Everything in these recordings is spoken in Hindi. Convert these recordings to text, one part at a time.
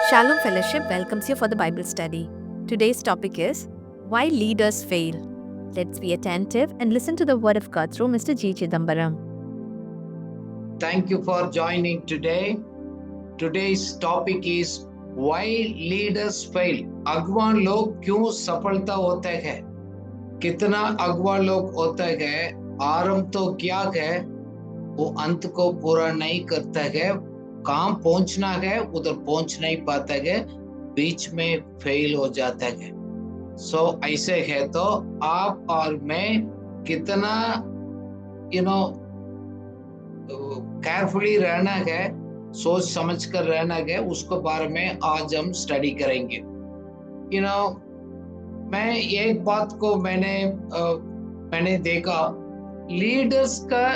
Shalom Fellowship welcomes you for the Bible study. Today's topic is Why Leaders Fail. Let's be attentive and listen to the Word of God through Mr. G. Chidambaram. Thank you for joining today. Today's topic is Why Leaders Fail. अगवा लोग क्यों सफलता होते हैं? कितना अगवा लोग होते हैं? आरंभ तो क्या है, वो अंत को पूरा नहीं करता है। कहाँ पहुंचना है उधर पहुंच नहीं पाता है, बीच में फेल हो जाता है। ऐसे है तो आप और मैं कितना केयरफुली रहना है, सोच समझ कर रहना है, उसके बारे में आज हम स्टडी करेंगे। मैं एक बात को मैंने देखा, लीडर्स का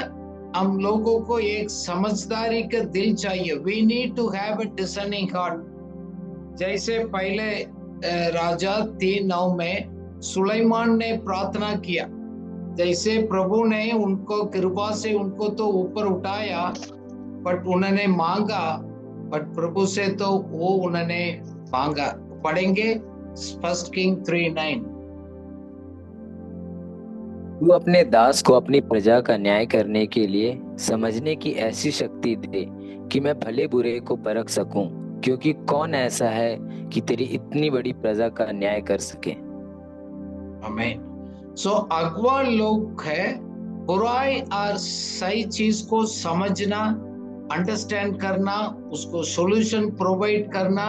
हम लोगों को एक समझदारी का दिल चाहिए। We need to have a discerning heart. जैसे पहले राजा 3:9 में सुलेमान ने प्रार्थना किया, जैसे प्रभु ने उनको कृपा से उनको तो ऊपर उठाया, बट उन्होंने मांगा, बट प्रभु से तो वो उन्होंने मांगा। पढ़ेंगे 1 किंग 3:9। तू अपने दास को अपनी प्रजा का न्याय करने के लिए समझने की ऐसी शक्ति दे कि मैं भले बुरे को परख सकूं, क्योंकि कौन ऐसा है कि तेरी इतनी बड़ी प्रजा का न्याय कर सके। आमीन। अगवा लोग है, बुराई और सही चीज को समझना, अंडरस्टैंड करना, उसको सॉल्यूशन प्रोवाइड करना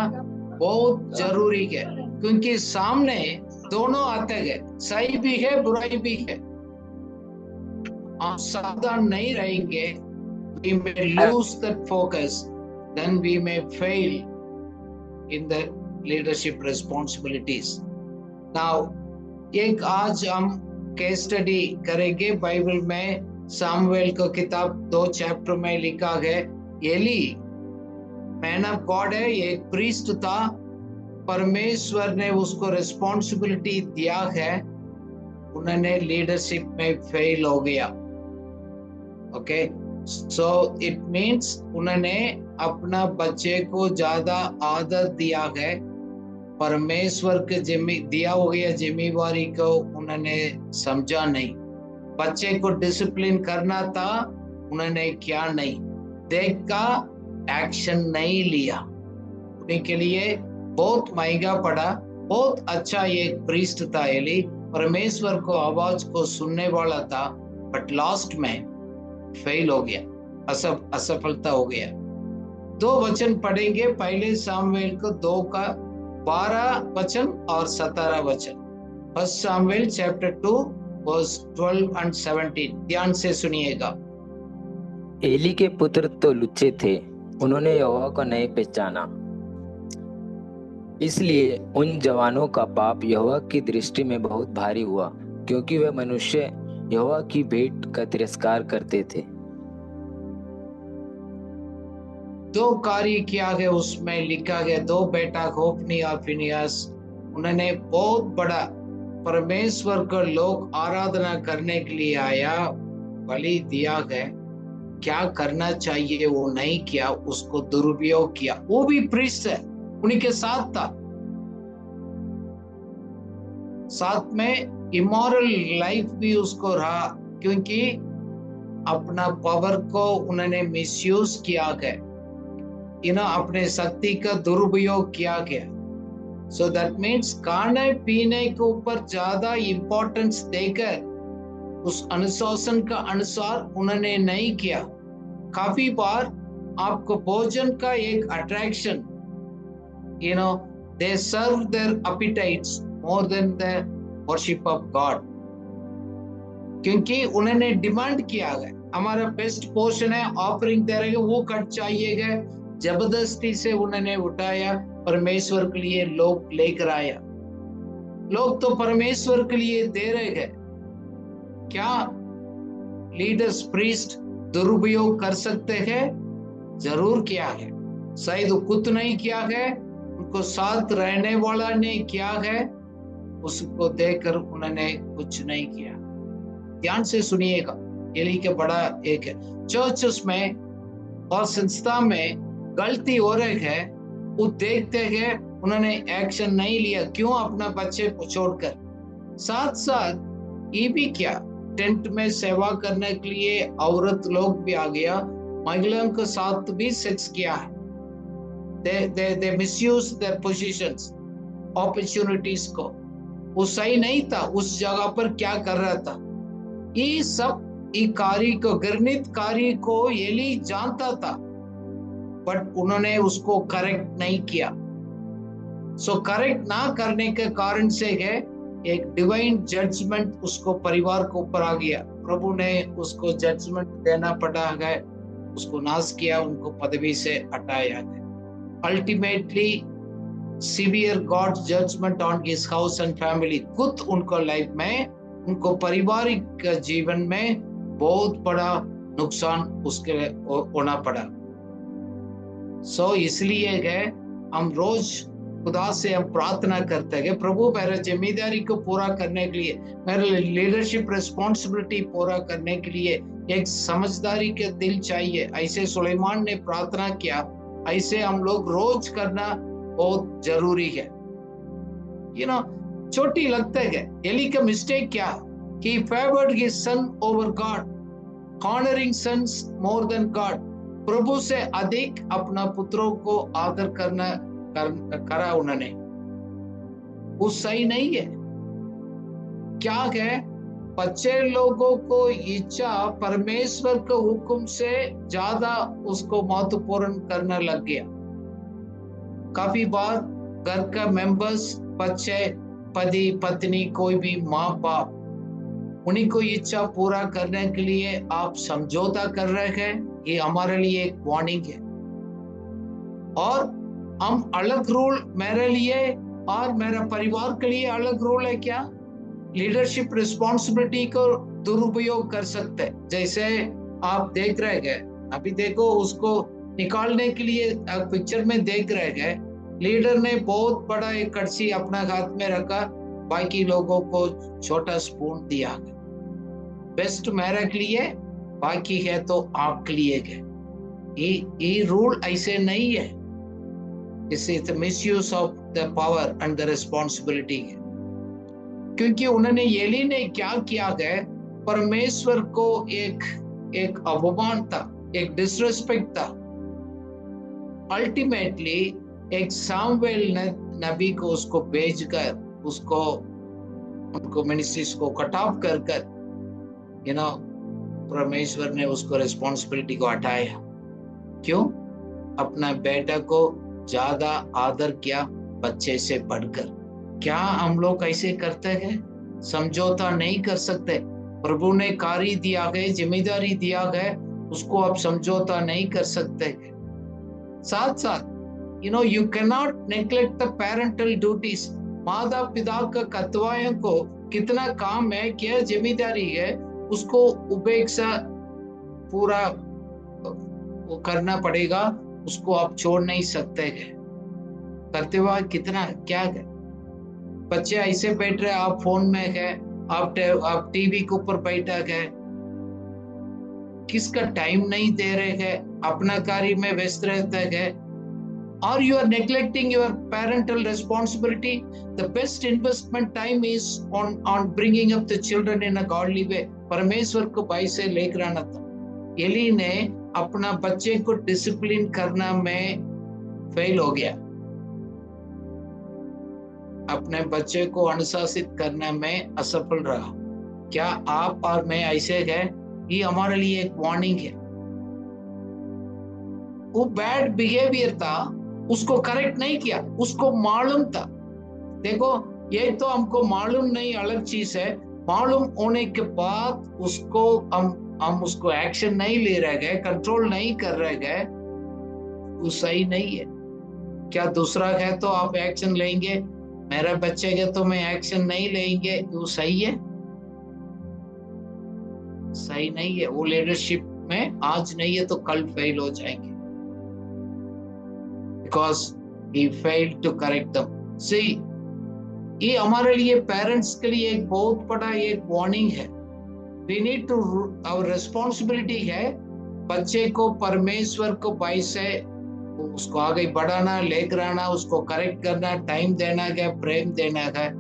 बहुत जरूरी है, क्योंकि सामने दोनों आते हैं, सही भी है बुराई भी है। आप सावधान नहीं रहेंगे, we may lose that focus, then we may fail in the leadership responsibilities. Now, एक आज हम केस स्टडी करेंगे बाइबल में। सामुएल को किताब 2 चैप्टर में लिखा है, एली मैन ऑफ गॉड है, एक प्रीस्ट था, परमेश्वर ने उसको रिस्पॉन्सिबिलिटी दिया है, उन्होंने लीडरशिप में फेल हो गया। ओके, सो इट मीन्स उन्होंने अपना बच्चे को ज्यादा आदर दिया है, परमेश्वर के दिया हो गया जिम्मेवारी को उन्होंने समझा नहीं। बच्चे को डिसिप्लिन करना था, उन्होंने क्या नहीं देख का एक्शन नहीं लिया, उन्हीं के लिए बहुत महंगा पड़ा। बहुत अच्छा एक प्रीस्ट था एली, परमेश्वर को आवाज को सुनने वाला था, बट लास्ट में फेल हो गया, असफलता हो गया। 2 वचन पढ़ेंगे, पहले सामुएल को 2 का 12 वचन और 17 वचन। 1 सामुएल चैप्टर 2 वर्स 12 and 17। ध्यान से सुनिएगा। एली के पुत्र तो लुच्चे थे, उन्होंने यहोवा को नहीं पहचाना, इसलिए उन जवानों का पाप यहोवा की दृष्टि में बहुत भारी हुआ, क्योंकि वे मनुष्य यहोवा की भेंट का तिरस्कार करते थे। 2 कार्य किया गया, उसमें लिखा गया 2 बेटा होप्नी और फिनियास, उन्होंने बहुत बड़ा परमेश्वर को लोग आराधना करने के लिए आया, बलि दिया गया, क्या करना चाहिए वो नहीं किया, उसको दुरुपयोग किया। वो भी प्रीस्ट है, उन्हीं के साथ था, साथ में इमोरल लाइफ भी उसको रहा, क्योंकि अपना पावर को उन्होंने मिसयूज किया गया, अपने शक्ति का दुरुपयोग किया गया। सो दैट मीन्स खाने पीने के ऊपर ज्यादा इंपॉर्टेंस देकर उस अनुशासन का अनुसार उन्होंने नहीं किया। काफी बार आपको भोजन का एक attraction, they serve their appetites more than the worship of God, क्योंकि उन्होंने डिमांड किया है, हमारा बेस्ट पोर्शन है, ऑफरिंग दे रहे, वो कट चाहिएगा। जबरदस्ती से उन्होंने उठाया, परमेश्वर के लिए लोग लेकर आया। लोग तो परमेश्वर के लिए दे रहे हैं, क्या लीडर्स प्रीस्ट दुरुपयोग कर सकते हैं? जरूर किया है, शायद कुछ नहीं किया है, उनको साथ रहने वाला ने किया है, उसको देखकर उन्होंने कुछ नहीं किया। ध्यान से सुनिएगा, एली के बड़ा एक है। चर्चेस में और संस्था में गलती हो रही है, वो देखते गए, उन्होंने एक्शन नहीं लिया। क्यों? अपना बच्चे को छोड़कर। साथ साथ ये भी क्या, टेंट में सेवा करने के लिए औरत लोग भी आ गया, महिलाओं के साथ भी सेक्स किया है। they misuse their positions, opportunities को। वो सही नहीं था, उस जगह पर क्या कर रहा था। ये सब ये कार्य को, घृणित कार्य को एली जानता था, बट उन्होंने उसको करेक्ट नहीं किया। सो करेक्ट ना करने के कारण से है एक डिवाइन जजमेंट उसको परिवार के ऊपर आ गया। प्रभु ने उसको जजमेंट देना पड़ा है, उसको नाश किया, उनको पदवी से हटाया गया। Ultimately severe God judgement on his house and family. खुद उनको लाइफ में, उनको पारिवारिक जीवन में बहुत बड़ा नुकसान उसके होना पड़ा। सो इसलिए है हम रोज खुदा से हम प्रार्थना करते हैं, प्रभु मेरे जिम्मेदारी को पूरा करने के लिए, मेरे लीडरशिप रिस्पॉन्सिबिलिटी पूरा करने के लिए एक समझदारी के दिल चाहिए। ऐसे सुलेमान ने प्रार्थना किया, ऐसे हम लोग रोज करना बहुत जरूरी है। छोटी लगता है। एली का मिस्टेक क्या? He favored his son over God, honoring sons more than God. प्रभु से अधिक अपना पुत्रों को आदर करा उन्होंने। वो सही नहीं है। क्या है? बच्चे लोगों को इच्छा परमेश्वर के हुक्म से ज्यादा उसको महत्वपूर्ण करना लग गया। काफी बार घर का मेंबर्स, बच्चे, पति पत्नी, कोई भी माँ बाप, उन्हीं को इच्छा पूरा करने के लिए आप समझौता कर रहे हैं। ये हमारे लिए एक वार्निंग है। और हम अलग रूल, मेरे लिए और मेरे परिवार के लिए अलग रूल है क्या? लीडरशिप रिस्पॉन्सिबिलिटी को दुरुपयोग कर सकते हैं। जैसे आप देख रहे हैं, अभी देखो उसको निकालने के लिए पिक्चर में देख रहे हैं, लीडर ने बहुत बड़ा एक कड़छी अपना हाथ में रखा, बाकी लोगों को छोटा स्पून दिया। बेस्ट मेरे के लिए, बाकी है तो आपके लिए है। ये रूल ऐसे नहीं है। It's misuse of the power and the responsibility है। क्योंकि उन्होंने, एली ने क्या किया है, परमेश्वर को एक अपमान था, एक डिसरिस्पेक्ट था। अल्टीमेटली एक सामुएल नबी को उसको भेजकर उसको, उनको मिनिस्ट्रीज को कट ऑफ कर परमेश्वर ने उसको रिस्पॉन्सिबिलिटी को हटाया। क्यों? अपना बेटा को ज्यादा आदर किया बच्चे से बढ़कर। क्या हम लोग ऐसे करते हैं? समझौता नहीं कर सकते। प्रभु ने कार्य दिया गया, जिम्मेदारी दिया गया, उसको आप समझौता नहीं कर सकते। साथ साथ you cannot neglect the parental duties. माता पिता का कर्तव्यों को कितना काम है, क्या जिम्मेदारी है, उसको उपेक्षा पूरा वो करना पड़ेगा। उसको आप छोड़ नहीं सकते हैं। कर्तव्य कितना क्या है? बच्चे ऐसे बैठ रहे, आप फोन में है, आप टीवी के ऊपर बैठा है, किसका टाइम नहीं दे रहे हैं, अपना कार्य में व्यस्त रहते हैं, or you are neglecting your parental responsibility. The best investment time is on bringing up the children in a godly way. परमेश्वर को भाई से लेकर आना था। एली ने अपना बच्चे को डिसिप्लिन करना में फेल हो गया, अपने बच्चे को अनुशासित करने में असफल रहा। क्या आप और मैं ऐसे हैं? ये हमारे लिए एक वार्निंग है। वो बैड बिहेवियर था, उसको करेक्ट नहीं किया, उसको मालूम था। देखो, ये तो हमको मालूम नहीं, अलग चीज है। मालूम होने के बाद उसको हम उसको एक्शन नहीं ले रहे गए, कंट्रोल नहीं कर रहे गए, वो सही नहीं है। क्या दूसरा है तो आप एक्शन लेंगे, मेरा बच्चे के तो मैं एक्शन नहीं लेंगे, वो सही है? सही नहीं है। वो लीडरशिप में आज नहीं है तो कल फेल हो जाएंगे, because he failed to correct them. See, ये हमारे लिए पेरेंट्स के लिए एक बहुत बड़ा एक वार्निंग है। We need to, our responsibility है बच्चे को परमेश्वर को भाई से उसको आगे बढ़ाना, लेकर आना, उसको करेक्ट करना, टाइम देना है, प्रेम देना है,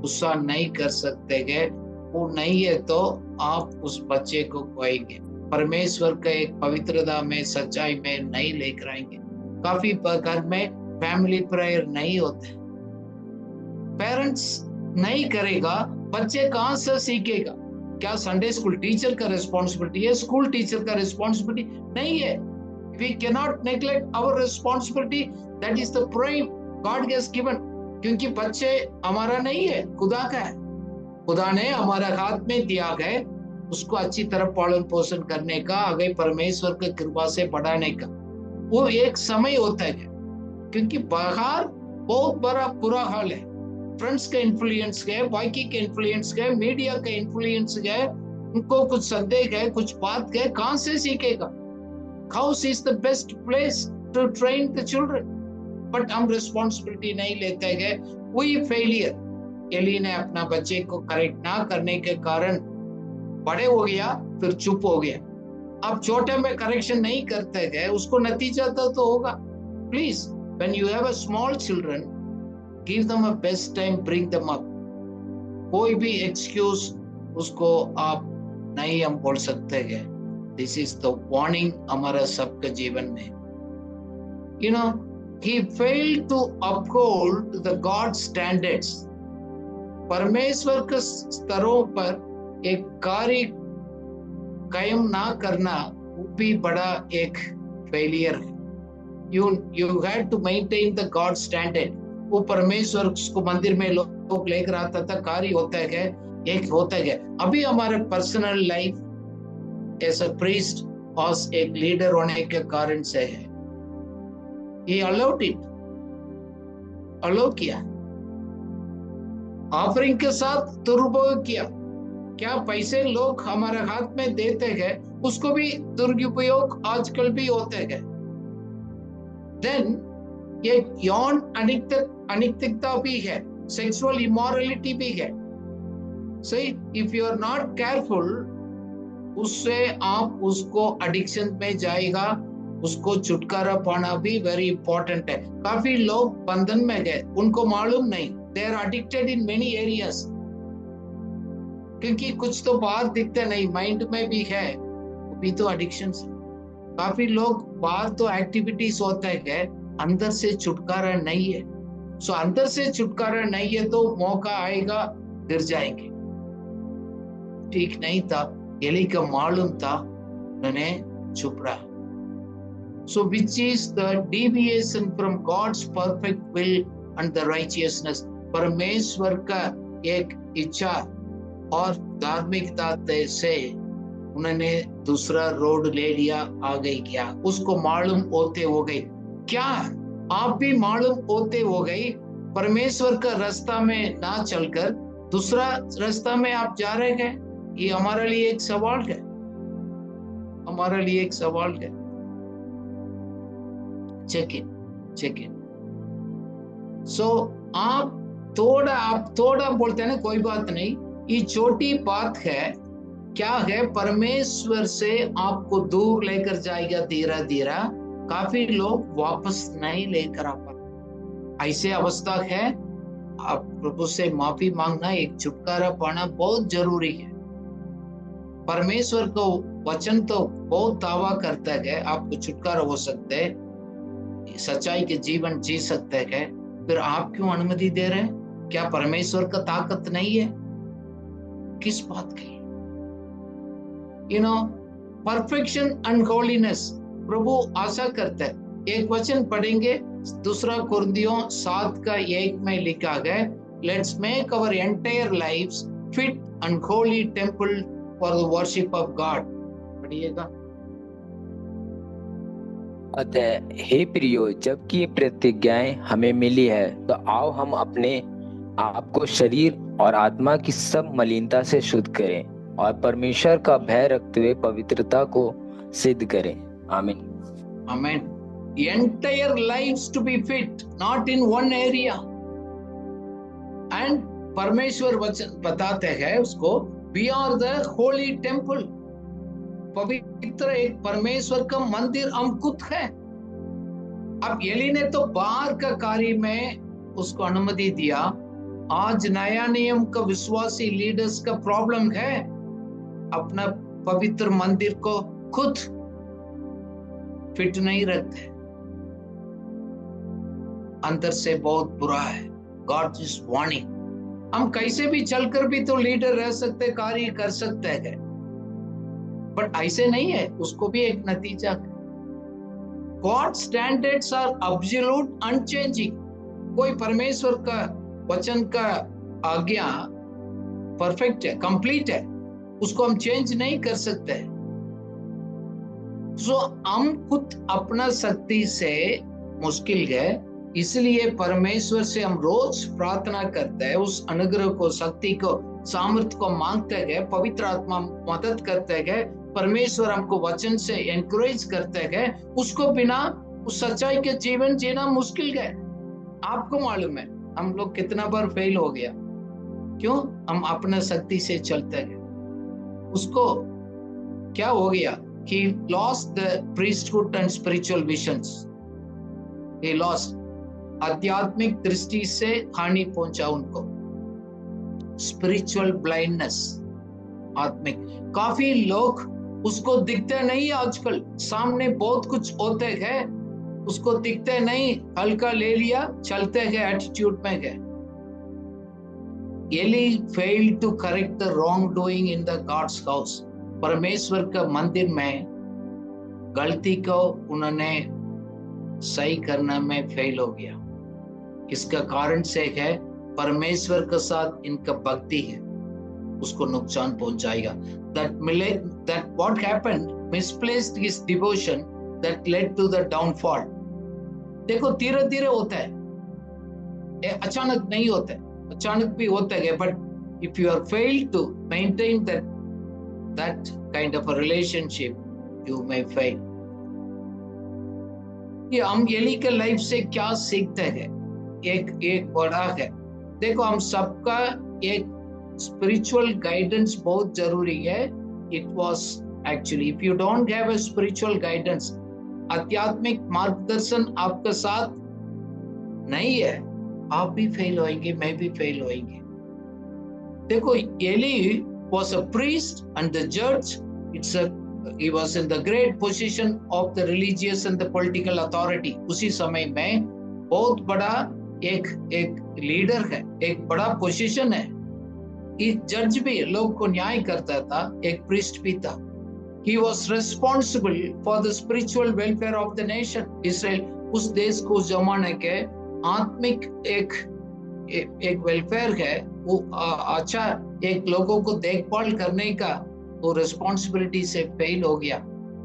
गुस्सा नहीं कर सकते है। वो नहीं है तो आप उस बच्चे को खोएंगे, परमेश्वर का एक पवित्रता में, सच्चाई में नहीं लेकर आएंगे। काफी घर में फैमिली प्रेयर नहीं होते, पेरेंट्स नहीं करेगा, बच्चे कहां से सीखेगा? क्या संडे स्कूल टीचर का रिस्पॉन्सिबिलिटी है? स्कूल टीचर का रिस्पॉन्सिबिलिटी नहीं है। We can not neglect our responsibility, that is the prime God has given. क्योंकि बच्चे हमारा नहीं है, खुदा का है। खुदा ने हमारा हाथ में दिया है, उसको अच्छी तरह पालन पोषण करने का, आगे परमेश्वर के कृपा से बढ़ाने का। वो एक समय होता है, क्योंकि बाहर बहुत बड़ा बुरा हाल है। फ्रेंड्स का इन्फ्लुएंस है, बाकी के इन्फ्लुएंस है, मीडिया का इन्फ्लुएंस है, उनको कुछ संदेह है, कुछ बात है, कहां से सीखेगा? House is the best place to train the children, but हम रिस्पॉन्सिबिलिटी नहीं लेते हैं। वही फेलियर, एली ने अपना बच्चे को करेक्ट ना करने के कारण बड़े हो गया, फिर चुप हो गया। अब छोटे में करेक्शन नहीं करते हैं, उसको नतीजा तो होगा। Please, when you have a small children, give them a best time, bring them up. कोई भी एक्सक्यूज उसको आप नहीं हम बोल सकते हैं। दिस इज द वार्निंग हमारा सबके जीवन में। You know, he failed to uphold the God standards। परमेश्वर के स्तरों पर एक कार्य कायम ना करना वो भी बड़ा एक फेलियर है। You had to maintain the God standard। वो परमेश्वर उसको मंदिर में लोग लेकर आता था, कार्य होता है, एक होता है। अभी हमारे personal life as a priest और एक लीडर होने के कारण से है, He allowed it, अलाउ किया, ऑफरिंग के साथ दुरुपयोग किया। क्या पैसे लोग हमारे हाथ में देते हैं, उसको भी दुरुपयोग आजकल भी होते हैं। देन ये यौन अनैतिकता भी है, सेक्सुअल इमोरलिटी भी है। सही, if you are not careful, उससे आप उसको एडिक्शन में जाएगा, उसको छुटकारा पाना भी वेरी इंपॉर्टेंट है। काफी लोग बंधन में गए, उनको मालूम नहीं, they are addicted in many areas, क्योंकि कुछ तो बाहर दिखते नहीं, माइंड में भी है, भी तो एडिक्शन। काफी लोग बाहर तो एक्टिविटीज होता है, अंदर से छुटकारा नहीं है। सो अंदर से छुटकारा नहीं है तो मौका आएगा, गिर जाएंगे। ठीक नहीं था, एली का मालूम था, उन्होंने चुप रहा। So which is the deviation from God's perfect will and the righteousness? परमेश्वर का एक इच्छा और धार्मिकता से उन्होंने दूसरा रोड ले लिया, आगे किया। उसको मालूम होते हो गई, क्या आप भी मालूम होते हो गई, परमेश्वर का रास्ता में ना चलकर दूसरा रास्ता में आप जा रहे हैं। ये हमारे लिए एक सवाल है, हमारे लिए एक सवाल है। Check in. सो आप थोड़ा बोलते हैं ना, कोई बात नहीं, ये छोटी बात है। क्या है, परमेश्वर से आपको दूर लेकर जाएगा धीरे धीरे। काफी लोग वापस नहीं लेकर आ पाते, ऐसे अवस्था है। आप प्रभु से माफी मांगना, एक छुटकारा पाना बहुत जरूरी है। परमेश्वर को वचन तो बहुत दावा करता है, आपको छुटकारा हो सकता है, सच्चाई के जीवन जी सकते हैं, फिर आप क्यों अनुमति दे रहे हैं? क्या परमेश्वर का ताकत नहीं है? किस बात की? You know, perfection and holiness प्रभु आशा करता है। एक वचन पढ़ेंगे, 2 कुरिन्थियों 7:1 में लिखा है, let's make our entire lives fit and holy temple for the worship of God. पढ़िएगा। अतः हे प्रियो, जबकि ये प्रतिज्ञाएं हमें मिली है, तो आओ हम अपने आप को शरीर और आत्मा की सब मलिनता से शुद्ध करें और परमेश्वर का भय रखते हुए पवित्रता को सिद्ध करें। आमीन। Amen. Entire lives to be fit, not in one area. And परमेश्वर वचन बताते हैं उसको, we are the holy temple। पवित्र एक परमेश्वर का मंदिर हम खुद है। अब एली ने तो बाहर का कार्य में उसको अनुमति दिया। आज नया नियम का विश्वासी लीडर्स का प्रॉब्लम है, अपना पवित्र मंदिर को खुद फिट नहीं रखते, अंदर से बहुत बुरा है। God is warning. हम कैसे भी चलकर भी तो लीडर रह सकते, कार्य कर सकते हैं, बट ऐसे नहीं है, उसको भी एक नतीजा है। God standards are absolute unchanging. कोई परमेश्वर का वचन का आज्ञा परफेक्ट है, कंप्लीट है, उसको हम चेंज नहीं कर सकते। सो हम खुद अपना शक्ति से मुश्किल है, इसलिए परमेश्वर से हम रोज प्रार्थना करते हैं, उस अनुग्रह को, शक्ति को, सामर्थ्य को मांगते हैं। पवित्र आत्मा मदद करते हैं, परमेश्वर हमको वचन से एनकरेज करते हैं। उसको बिना उस सच्चाई के जीवन जीना मुश्किल है। आपको मालूम है हम लोग कितना बार फेल हो गया, क्यों? हम अपना शक्ति से चलते हैं। उसको क्या हो गया? He lost the priesthood and spiritual visions. He lost. आध्यात्मिक दृष्टि से हानि पहुंचा उनको। स्पिरिचुअल ब्लाइंडनेस, आत्मिक। काफी लोग उसको दिखते नहीं, आजकल सामने बहुत कुछ होते हैं, उसको दिखते नहीं, हल्का ले लिया, चलते हैं एटीट्यूड में गए। Eli failed to correct the wrongdoing in the God's house. परमेश्वर का मंदिर में गलती को उन्होंने सही करने में फेल हो गया। इसका कारण से है परमेश्वर के साथ इनका भक्ति है, उसको नुकसान पहुंचाएगा। That what happened, misplaced his devotion that led to the downfall. देखो धीरे धीरे होता है, अचानक नहीं होता है, अचानक भी होता है, but if you are failed to maintain that kind of a relationship, you may fail. ये हम एली के लाइफ से क्या सीखते हैं? एक बड़ा है। देखो हम सबका एक स्पिरिचुअल गाइडेंस बहुत जरूरी है। It was actually, if you don't have a spiritual guidance, आध्यात्मिक मार्गदर्शन आपके साथ नहीं है, आप भी फेल होएंगे, मैं भी फेल होएंगे। देखो Eli was a priest and the judge. He was in the great position of the religious and the political authority. उसी समय में बहुत बड़ा एक लीडर है, एक बड़ा पोजीशन है। एक जज भी लोग को न्याय करता था, एक प्रीस्ट भी था। He was responsible for the spiritual welfare of the nation. Israel उस देश को, उस जमाने के आत्मिक एक वेलफेयर है, वो अच्छा एक लोगों को देखभाल करने का वो रिस्पॉन्सिबिलिटी से फेल हो गया।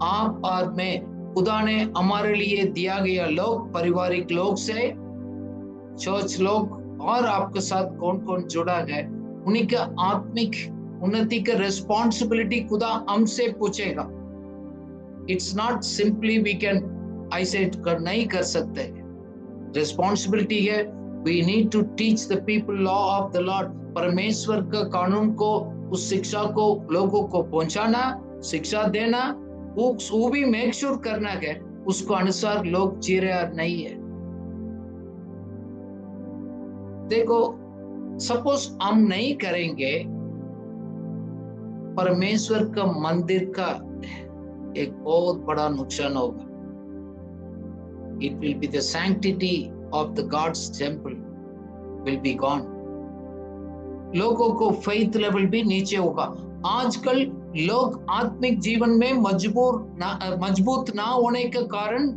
आप और मैं, खुदा ने हमारे लिए दिया गया लोग, पारिवारिक लोग से, चर्च लोग और आपके साथ कौन कौन जुड़ा है, उन्हीं का आत्मिक उन्नति का रिस्पॉन्सिबिलिटी खुदा हमसे पूछेगा। It's not simply we can ऐसे नहीं कर सकते, रिस्पॉन्सिबिलिटी है। We need to teach the people law of the Lord. परमेश्वर का कानून को, उस शिक्षा को लोगों को पहुंचाना, शिक्षा देना, वो भी मेक श्योर करना है उसको अनुसार लोग जी रहे और नहीं है। देखो सपोज हम नहीं करेंगे, परमेश्वर का मंदिर का एक बहुत बड़ा नुकसान होगा। It will be the sanctity of the God's temple will be gone. लोगों को faith level भी नीचे होगा। आजकल लोग आत्मिक जीवन में मजबूत ना होने के कारण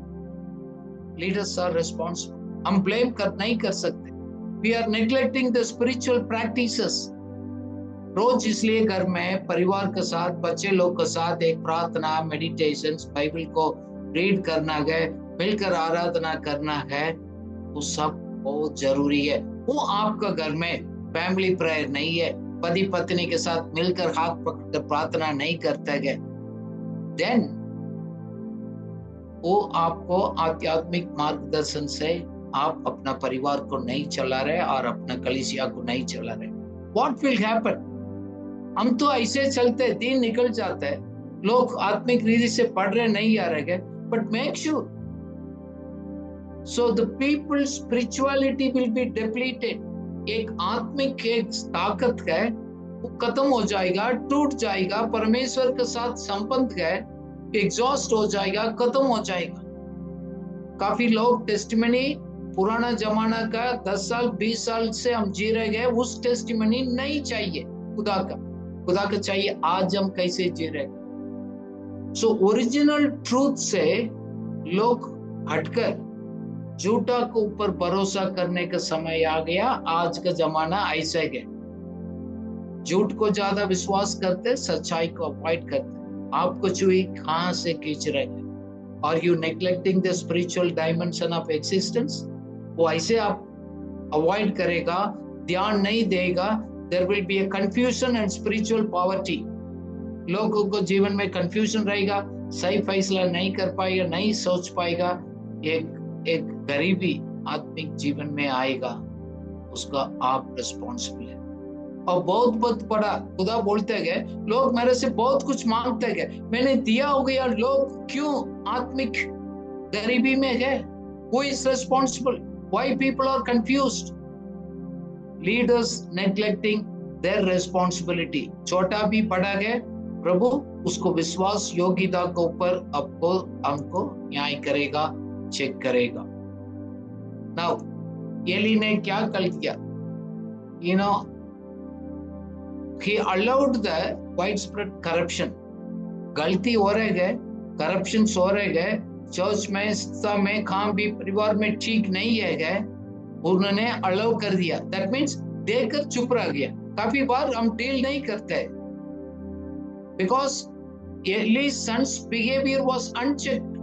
leaders are responsible. हम blame नहीं कर सकते। We are neglecting the spiritual practices. रोज इसलिए घर में परिवार के साथ, बच्चे लोग के साथ एक प्रार्थना, मेडिटेशन, बाइबल को रीड करना है, मिलकर आराधना करना है, वो सब बहुत जरूरी है। वो आपका घर में फैमिली प्रेयर नहीं है, पति पत्नी के साथ मिलकर हाथ पकड़कर प्रार्थना नहीं करते हैं, देन वो आपको आध्यात्मिक मार्गदर्शन से आप अपना परिवार को नहीं चला रहे और अपना कलीसिया को नहीं चला रहे। What will happen? हम तो ऐसे चलते, दिन निकल जाता है, लोग आत्मिक रीति से पढ़ रहे नहीं आ रहे, but make sure So the people's spirituality will be depleted. एक आत्मिक एक ताकत है वो खत्म हो जाएगा, टूट जाएगा, परमेश्वर के साथ संबंध है एग्जॉस्ट हो जाएगा, खत्म हो जाएगा। काफी लोग टेस्टिमनी पुराना जमाना का 10 साल 20 साल से हम जी रहे गए, उस टेस्टिमनी नहीं चाहिए खुदा का चाहिए आज हम कैसे जी रहे। सो ओरिजिनल ट्रूथ से लोग हटकर झूठा के ऊपर भरोसा करने का समय आ गया। आज का जमाना ऐसा है, झूठ को ज्यादा विश्वास करते, सच्चाई को अवॉइड करते। आपको चुई कहां से खींच रहे हैं? Are you neglecting the spiritual dimension of existence? वो ऐसे आप अवॉइड करेगा, ध्यान नहीं देगा, there will be a confusion and spiritual poverty. लोगों को जीवन में कंफ्यूजन रहेगा, सही फैसला नहीं कर पाएगा, नहीं सोच पाएगा, एक गरीबी आत्मिक जीवन में आएगा, उसका आप रिस्पॉन्सिबल है। और बहुत बड़ा खुदा बोलते गए, लोग मेरे से बहुत कुछ मांगते गए, मैंने दिया हो गया, लोग क्यों आत्मिक गरीबी में गए? Who is responsible? Why people are confused? Leaders neglecting their responsibility. छोटा भी बड़ा गए, प्रभु उसको विश्वास योग्यता के ऊपर आपको हमको न्याय करेगा, चेक करेगा। Now, एली ने क्या कल किया? You know, he allowed the widespread corruption. गलती हो रहे गए, करप्शन हो रहे गए, चर्च में, संस्था में, काम भी, परिवार में ठीक नहीं है गए, उन्होंने अलाउ कर दिया। दैट मीन्स देखकर चुप रह गया। काफी बार हम डील नहीं करते because एली's son's behavior was unchecked.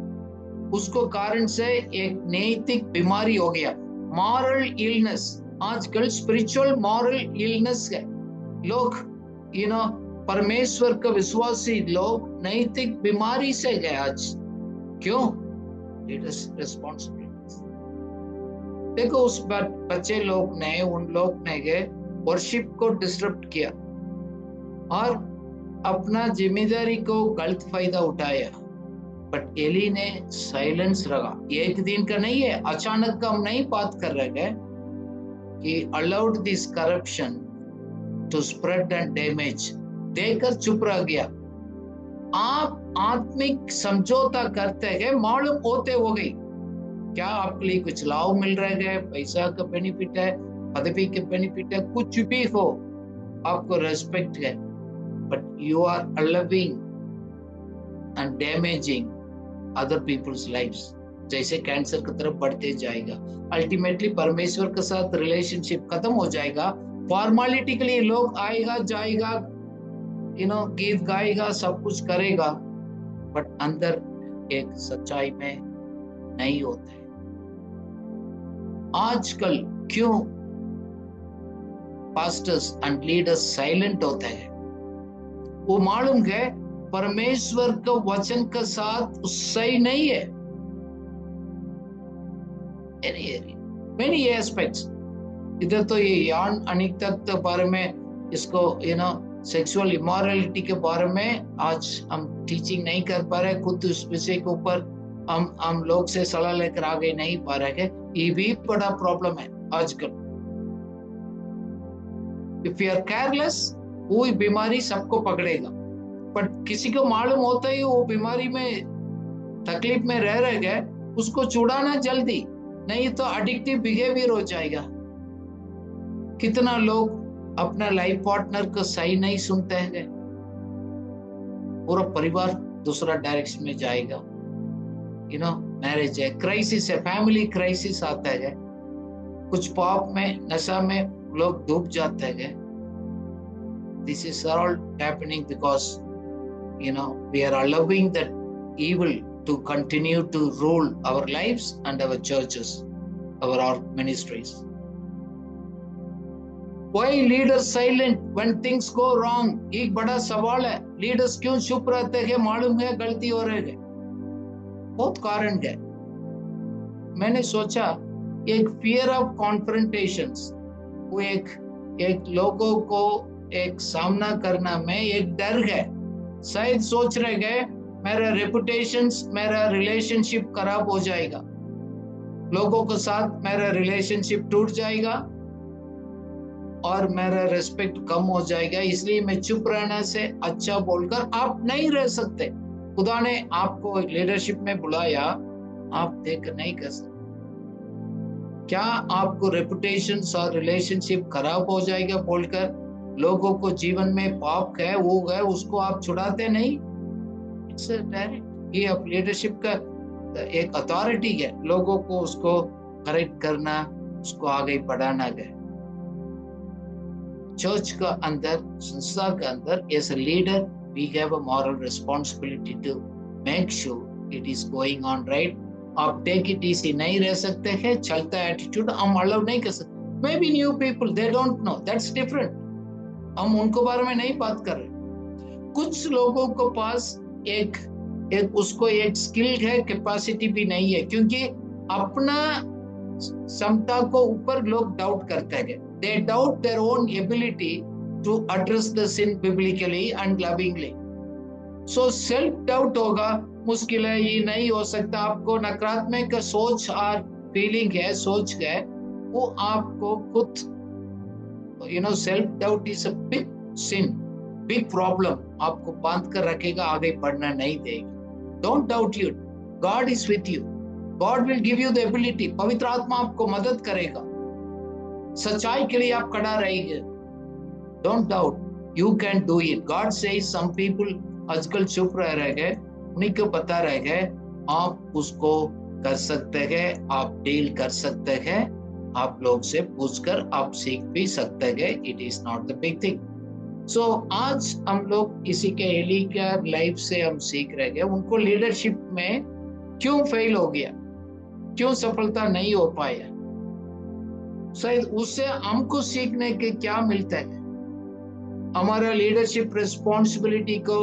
उसको कारण से एक नैतिक बीमारी हो गया, मॉरल इलनेस। आजकल स्पिरिचुअल मॉरल इलनेस है। लोग परमेश्वर का विश्वासी लोग नैतिक बीमारी से गए आज। क्यों? रिस्पॉन्सिबिलिटीज। देखो उस बच्चे लोग ने, उन लोग ने गए वर्शिप को डिस्टर्ब किया और अपना जिम्मेदारी को गलत फायदा उठाया। बट एली ने साइलेंस रखा। एक दिन का नहीं है, अचानक का हम नहीं बात कर रहे हैं कि allowed this corruption to spread and damage. देखकर चुप रह गया। आप आत्मिक समझौता करते गए, मालूम होते हो गई क्या आपके लिए कुछ लाभ मिल रहे गए, पैसा का बेनिफिट है, पदवी के बेनिफिट है, कुछ भी हो, आपको रेस्पेक्ट है, but you are allowing and damaging other people's lives. जैसे कैंसर की तरफ बढ़ते जाएगा, अल्टीमेटली परमेश्वर के साथ रिलेशनशिप खत्म हो जाएगा। फॉर्मेलिटी के लिए लोग आएगा जाएगा, गीत गाएगा, सब कुछ करेगा, बट अंदर एक सच्चाई में नहीं होता है। आजकल क्यों पास्टर्स एंड लीडर्स साइलेंट होते हैं? वो मालूम है परमेश्वर का वचन के साथ सही नहीं है। Many aspects. इधर तो ये यान अनिकता के बारे में, इसको सेक्सुअल इमोरलिटी के बारे में आज हम टीचिंग नहीं कर पा रहे, खुद उस विषय के ऊपर हम लोग से सलाह लेकर आगे नहीं पा रहे हैं। ये भी बड़ा प्रॉब्लम है आजकल। इफ यू आर केयरलेस, वो बीमारी सबको पकड़ेगा, बट किसी को मालूम होता ही वो बीमारी में तकलीफ में रह गए, उसको छुड़ाना जल्दी, नहीं तो एडिक्टिव बिहेवियर हो जाएगा। कितना लोग अपना लाइफ पार्टनर को सही नहीं सुनते हैं, पूरा परिवार दूसरा डायरेक्शन में जाएगा। मैरिज है, क्राइसिस है, फैमिली क्राइसिस आता है, कुछ पाप में, नशा में लोग डूब जाते हैं। This is all happening because we are allowing that evil to continue to rule our lives and our churches, our ministries. Why leaders silent when things go wrong? एक बड़ा सवाल है, लीडर्स क्यों चुप रहते हैं? मालूम है गलती हो रही है, बहुत कारण है। मैंने सोचा एक फियर ऑफ कॉन्फ्रंटेशंस, वो एक लोगों को एक सामना करना में एक डर है। शायद सोच रहे गए मेरा रेपुटेशन, मेरा रिलेशनशिप खराब हो जाएगा। लोगों के साथ मेरा रिलेशनशिप टूट जाएगा और मेरा रिस्पेक्ट कम हो जाएगा, इसलिए मैं चुप रहने से अच्छा बोलकर आप नहीं रह सकते। खुदा ने आपको लीडरशिप में बुलाया, आप देख नहीं कर सकते। क्या आपको रेपुटेशन और रिलेशनशिप खराब हो जाएगा बोलकर लोगों को जीवन में पाप है वो है उसको आप छुड़ाते नहीं? इट्स डायरेक्ट, ये अब लीडरशिप का एक अथॉरिटी है, लोगों को उसको करेक्ट करना, उसको आगे बढ़ाना है। चर्च का अंदर, संस्था के अंदर, as a leader we have a moral responsibility to make sure it is going on right. आप टेक इट इजी नहीं रह सकते हैं, चलता एटीट्यूड हम अलाउ नहीं कर सकते। May be new people they don't know, that's different, हम उनको बारे में नहीं बात कर रहे। कुछ लोगों को पास एक उसको एक स्किल है, कैपेसिटी भी नहीं है, क्योंकि अपना क्षमता को ऊपर लोग डाउट करते हैं। They doubt their own ability to address the sin biblically and lovingly. So self doubt होगा, मुश्किल है, ये नहीं हो सकता। आपको नकारात्मक सोच और फीलिंग है, सोच है, वो आपको खुद self doubt is a big sin, big problem, आपको बांध कर रखेगा, आगे बढ़ना नहीं देगा। Don't doubt you. God is with you. God will give you the ability. पवित्र आत्मा आपको मदद करेगा, सच्चाई के लिए आप खड़ा रहिए। Don't doubt, you can do it. God says some people आजकल चुप रह गए, उन्हीं को पता रह गए, आप उसको कर सकते हैं, आप डील कर सकते हैं, आप लोग से पूछकर आप सीख भी सकते हैं। It is not the big thing. So आज हम लोग किसी के एली का लाइफ से हम सीख रहे हैं, उनको लीडरशिप में क्यों फेल हो गया, क्यों सफलता नहीं हो पाया, शायद उससे हमको सीखने के क्या मिलता है। हमारा लीडरशिप रिस्पॉन्सिबिलिटी को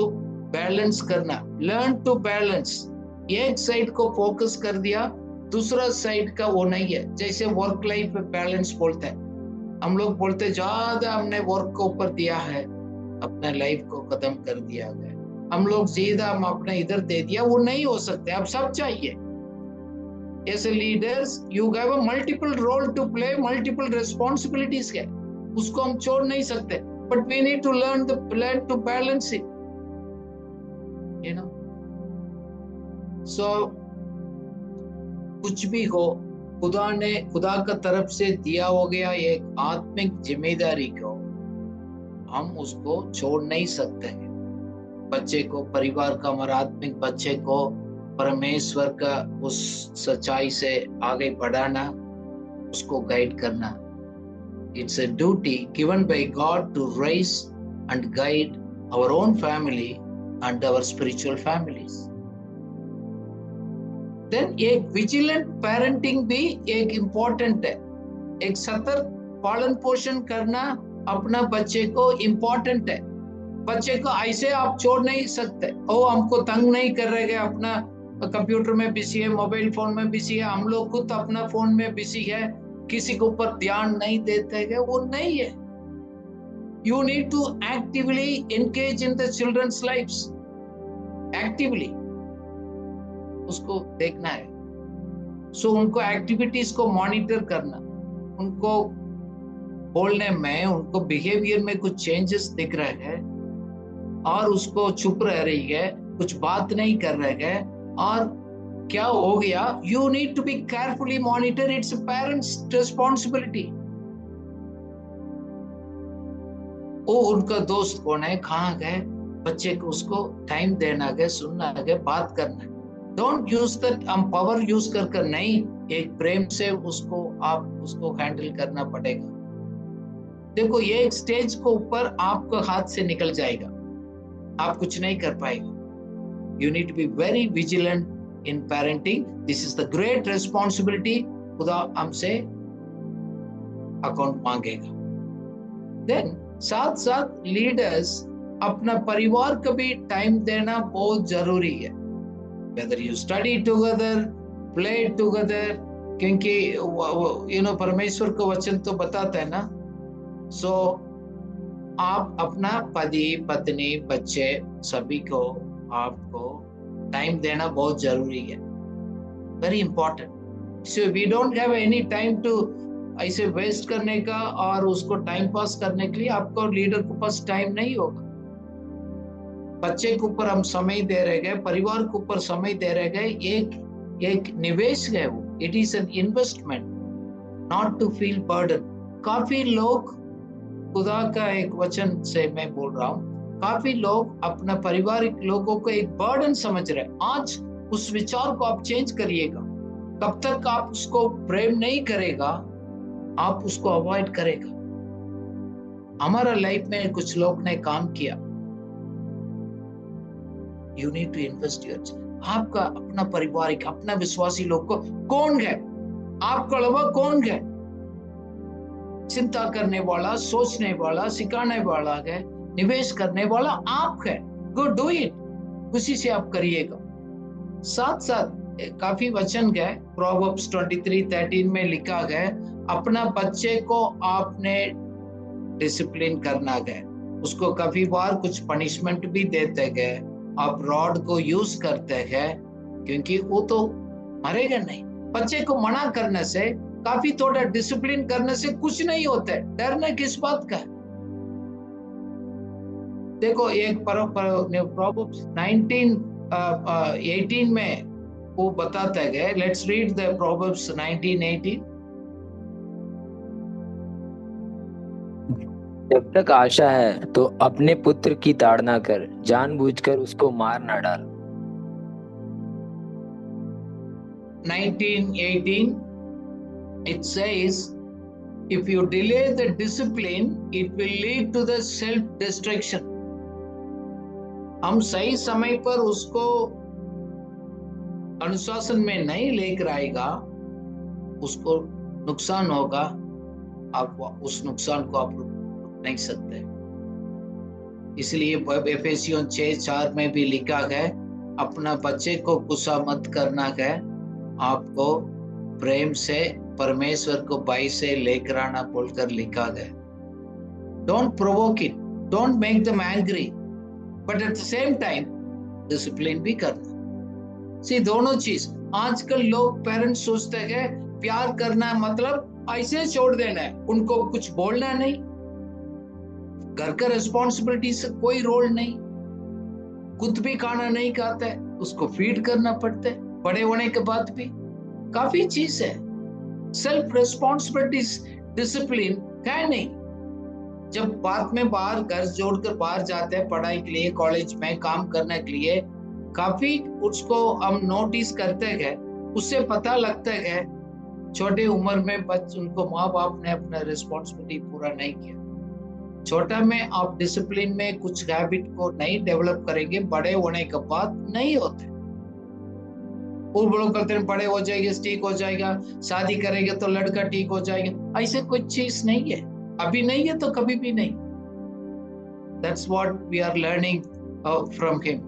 बैलेंस करना, लर्न टू बैलेंस। एक साइड को फोकस कर दिया, दूसरा साइड का वो नहीं है। जैसे वर्क लाइफ में बैलेंस बोलते हैं, हम लोग बोलते ज्यादा हमने वर्क को ऊपर दिया है, अपने लाइफ को खत्म कर दिया है, हम लोग ज्यादा हम अपने इधर दे दिया, वो नहीं हो सकते। अब सब चाहिए। As a leaders, you have a multiple role to play, multiple responsibilities है, उसको हम छोड़ नहीं सकते। But we need to learn to balance it, you know. So कुछ भी हो, खुदा का तरफ से दिया हो गया एक आत्मिक जिम्मेदारी को हम उसको छोड़ नहीं सकते हैं। बच्चे को, परिवार का, हमारा आत्मिक बच्चे को परमेश्वर का उस सच्चाई से आगे बढ़ाना, उसको गाइड करना। It's a duty given by God to raise and guide our own family and our spiritual families. Then एक vigilant parenting भी एक important है। एक सतर्क पालन पोषण करना अपना बच्चे को important है। बच्चे को ऐसे आप छोड़ नहीं सकते, ओ हमको तंग नहीं कर रहे हैं, अपना कंप्यूटर में बिजी है, मोबाइल फोन में बिजी है, हम लोग खुद अपना फोन में बिजी है, किसी के ऊपर ध्यान नहीं देते हैं, वो नहीं है। You need to actively engage in the children's lives. Actively उसको देखना है। So उनको एक्टिविटीज को मॉनिटर करना, उनको बोलने में, उनको बिहेवियर में कुछ चेंजेस दिख रहे हैं और उसको चुप रह रही है, कुछ बात नहीं कर रहे हैं, और क्या हो गया, you need to be carefully monitor. It's a parent's responsibility. वो उनका दोस्त कौन है, कहाँ गए, बच्चे को उसको टाइम देना है, सुनना है, बात करना है। Don't use that हम पावर यूज कर नहीं, एक प्रेम से उसको हैंडल करना पड़ेगा। देखो ये एक स्टेज को ऊपर आपको हाथ से निकल जाएगा, आप कुछ नहीं कर पाएगा। You need to be very vigilant in parenting. This is the great responsibility. खुदा हमसे अकाउंट मांगेगा। Then साथ साथ लीडर्स अपना परिवार को भी टाइम देना बहुत जरूरी है। Whether you study together, play together, क्योंकि परमेश्वर का वचन तो बताता है ना। So आप अपना पति, पत्नी, बच्चे सभी को आपको टाइम देना बहुत जरूरी है, very important. So we don't have any time to ऐसे वेस्ट करने का और उसको टाइम पास करने के लिए आपको लीडर के पास टाइम नहीं होगा। बच्चे के ऊपर हम समय दे रहे गए, परिवार के ऊपर समय दे रहे गए, एक निवेश है वो। It is an investment, not to feel burden. काफी लोग, खुदा का एक वचन से मैं बोल रहा हूँ, काफी लोग अपना पारिवारिक लोगों को एक बर्डन समझ रहे हैं। आज उस विचार को आप चेंज करिएगा। कब तक आप उसको प्रेम नहीं करेगा, आप उसको अवॉइड करेगा। हमारा लाइफ में कुछ लोग ने काम किया। You need to invest your, आपका अपना पारिवारिक, अपना विश्वासी लोग को कौन है, आपको अलावा कौन है चिंता करने वाला, सोचने वाला, सिखाने वाला है, निवेश करने वाला आप है। गो डू इट, खुशी से आप करिएगा। साथ साथ काफी वचन है, प्रोवर्ब्स 23:13 में लिखा है, अपना बच्चे को आपने डिसिप्लिन करना है। उसको काफी बार कुछ पनिशमेंट भी देते गए, आप रॉड को यूज करते हैं, क्योंकि वो तो मरेगा नहीं। बच्चे को मना करने से, काफी थोड़ा डिसिप्लिन करने से कुछ नहीं होता है। डरना किस बात का है? देखो एक प्रोवर्ब्स 19:18 में वो बताता है। Let's read the proverbs 19:18। जब तक आशा है तो अपने पुत्र की ताड़ना कर, जानबूझकर उसको मार ना डाल। 19:18 it says, if you delay the discipline it will lead to the self destruction। हम सही समय पर उसको अनुशासन में नहीं लेकर आएगा, उसको नुकसान होगा। आप उस नुकसान को आप रोक नहीं सकते। इसलिए एफेसियों 6:4 में भी लिखा है, अपना बच्चे को गुस्सा मत करना है, आपको प्रेम से परमेश्वर को बाई से लेकर आना बोलकर लिखा है। Don't provoke it, don't make them angry, but at the same time discipline भी करना। सी दोनों चीज। आजकल लोग पेरेंट्स सोचते हैं प्यार करना मतलब ऐसे छोड़ देना है, उनको कुछ बोलना नहीं, घर का रिस्पॉन्सिबिलिटी से कोई रोल नहीं, खुद भी खाना नहीं खाता है, उसको फीड करना पड़ता है, बड़े होने के बाद भी काफी चीज है। सेल्फ रिस्पॉन्सिबिलिटी डिसिप्लिन है नहीं। जब बाद में बाहर घर जोड़कर बाहर जाते हैं पढ़ाई के लिए, कॉलेज में काम करने के लिए, काफी उसको हम नोटिस करते हैं, उससे पता लगता है छोटे उम्र में उनको माँ बाप ने अपना रिस्पॉन्सिबिलिटी पूरा नहीं किया। छोटा में आप डिसिप्लिन में कुछ हैबिट को नहीं डेवलप करेंगे, बड़े होने के बाद नहीं होते। वो लोग कहते हैं बड़े हो जाएंगे ठीक हो जाएगा, शादी करेंगे तो लड़का ठीक हो जाएगा। ऐसे कोई चीज नहीं है, अभी नहीं है तो कभी भी नहीं। That's what we are learning from him.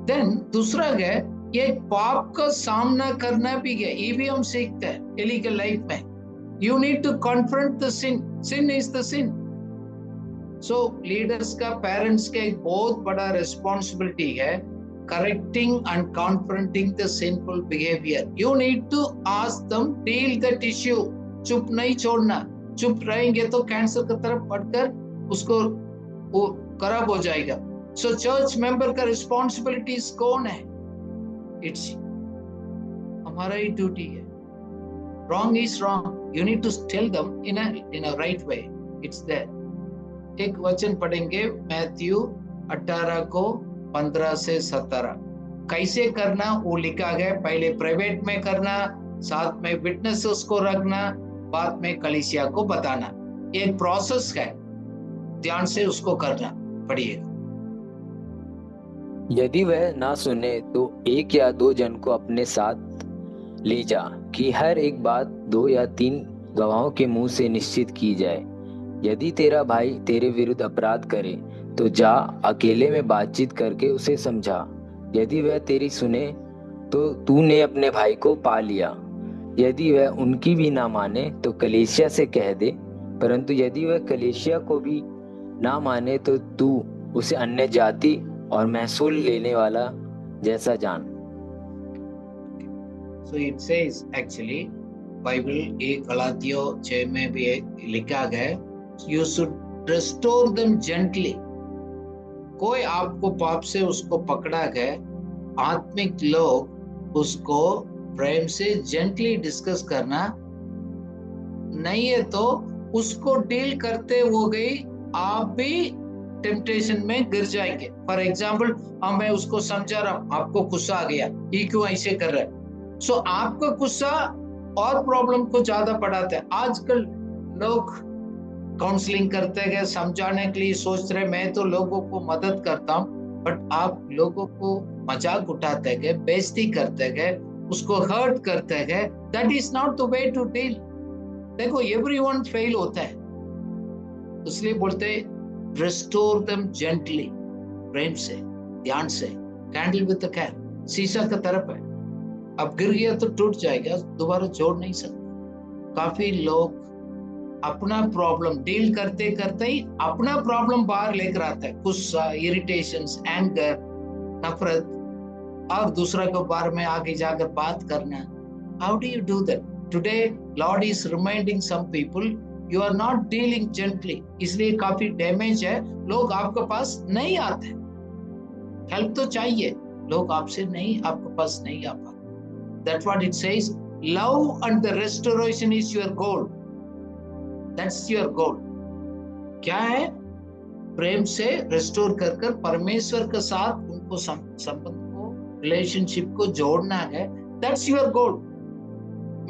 Then दूसरा है, ये पाप का सामना करना भी है, ये भी हम सीखते हैं डेली के लाइफ में। You need to confront the sin. Sin is the sin. So leaders का, पेरेंट्स का एक बहुत बड़ा रिस्पॉन्सिबिलिटी है correcting and confronting the sinful behavior. You need to ask them, deal that issue. चुप नहीं छोड़ना, चुप रहेंगे तो कैंसर की तरफ बढ़कर उसको वो खराब हो जाएगा। So चर्च मेंबर का रिस्पॉन्सिबिलिटीज कौन है? इट्स हमारा ही ड्यूटी है। Wrong is wrong. You need to tell them in a right way. It's there. एक वचन पढ़ेंगे मैथ्यू 18:15 से 17। कैसे करना वो लिखा है। पहले प्राइवेट में करना, साथ में विटनेसेस को रखना, बाद में कलीसिया को बताना। एक प्रोसेस है, ध्यान से उसको करना पड़िएगा। यदि वह ना सुने तो 1 या 2 जन को अपने साथ ले जा, कि हर एक बात 2 या 3 गवाहों के मुंह से निश्चित की जाए। यदि तेरा भाई तेरे विरुद्ध अपराध करे तो जा, अकेले में बातचीत करके उसे समझा। यदि वह तेरी सुने तो तूने अपने भाई को पा लिया। यदि वह उनकी भी ना माने तो कलीसिया से कह दे, परंतु यदि वह कलीसिया को भी ना माने तो तू उसे अन्य जाति और महसूल लेने वाला जैसा जान। So it says actually Bible 1 गलातियों 6 में भी लिखा गया, you should restore them gently. कोई आपको पाप से उसको पकड़ा गया, आत्मिक लोग उसको प्रेम से जेंटली डिस्कस करना, नहीं है तो उसको डील करते हो गई आप भी टेम्पटेशन में गिर जाएंगे। फॉर एग्जाम्पल, मैं उसको समझा रहा हूं, आपको गुस्सा आ गया, ये क्यों ऐसे कर रहा है, सो आपका गुस्सा और प्रॉब्लम को ज्यादा बढ़ाता है। आजकल लोग काउंसलिंग करते हैं, समझाने के लिए सोच रहे मैं तो लोगों को मदद करता हूं, बट आप लोगों को मजाक उठाते हैं, बेइज्जती करते हैं, उसको हर्ट करते हैं। That is not the way to deal. देखो एवरीवन फेल होता है, इसलिए बोलते हैं रिस्टोर देम जेंटली, प्रेम से, ध्यान से, कैंडल विद द केयर। शीशा का तरफ है, अब गिर गया तो टूट जाएगा, दोबारा जोड़ नहीं सकते। काफी लोग अपना प्रॉब्लम डील करते करते ही अपना प्रॉब्लम बाहर लेकर आता है, गुस्सा, इरिटेशंस, एंगर, नफरत, और दूसरा के बारे में आगे जाकर बात करना। How do you do that? Today Lord is reminding some people you are not dealing gently, इसलिए काफी डैमेज है। लोग आपके पास नहीं आते, हेल्प तो चाहिए, लोग आपसे नहीं, आपके पास नहीं आ पाते। That's what it says, love and the restoration is your goal. That's your goal. क्या है? प्रेम से रेस्टोर कर कर परमेश्वर के साथ उनको संबंध को, रिलेशनशिप को जोड़ना है। That's your goal.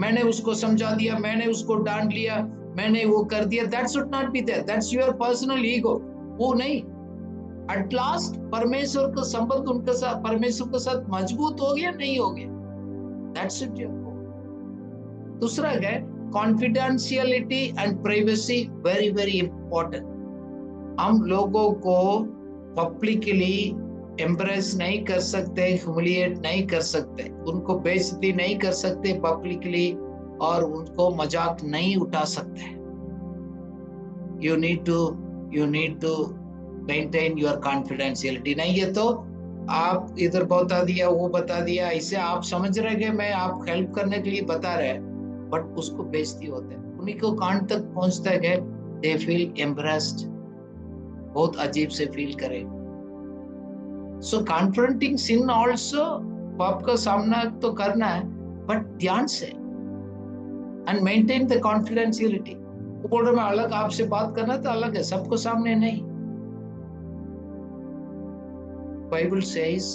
मैंने उसको समझा दिया, मैंने उसको डांट लिया, मैंने वो कर दिया, that should not be there. That's your personal ego. वो नहीं, एट लास्ट परमेश्वर का संबंध उनके साथ, परमेश्वर के साथ मजबूत हो गया, नहीं हो गया, दैट्स इट योर गोल। दूसरा है confidentiality and privacy, very very important. हम लोगों को पब्लिकली एम्ब्रेस नहीं कर सकते, ह्यूमिलिएट नहीं कर सकते, उनको बेइज्जती नहीं कर सकते पब्लिकली, और उनको मजाक नहीं उठा सकते। You need to maintain your confidentiality. नहीं है तो आप इधर बता दिया, वो बता दिया, ऐसे आप समझ रहे कि मैं आप हेल्प करने के लिए बता रहे, बट उसको बेइज्जती होता है, उन्हीं को कान तक पहुंचता है, दे फील एम्ब्रेस्ड, बहुत अजीब से फील करे। सो कॉन्फ्रंटिंग सिन ऑल्सो, पाप का सामना तो करना है, बट ध्यान से, एंड मेंटेन द कॉन्फिडेंशियलिटी। वो बोल रहे मैं अलग आपसे बात करना तो अलग है, सबको सामने नहीं। बाइबल सेज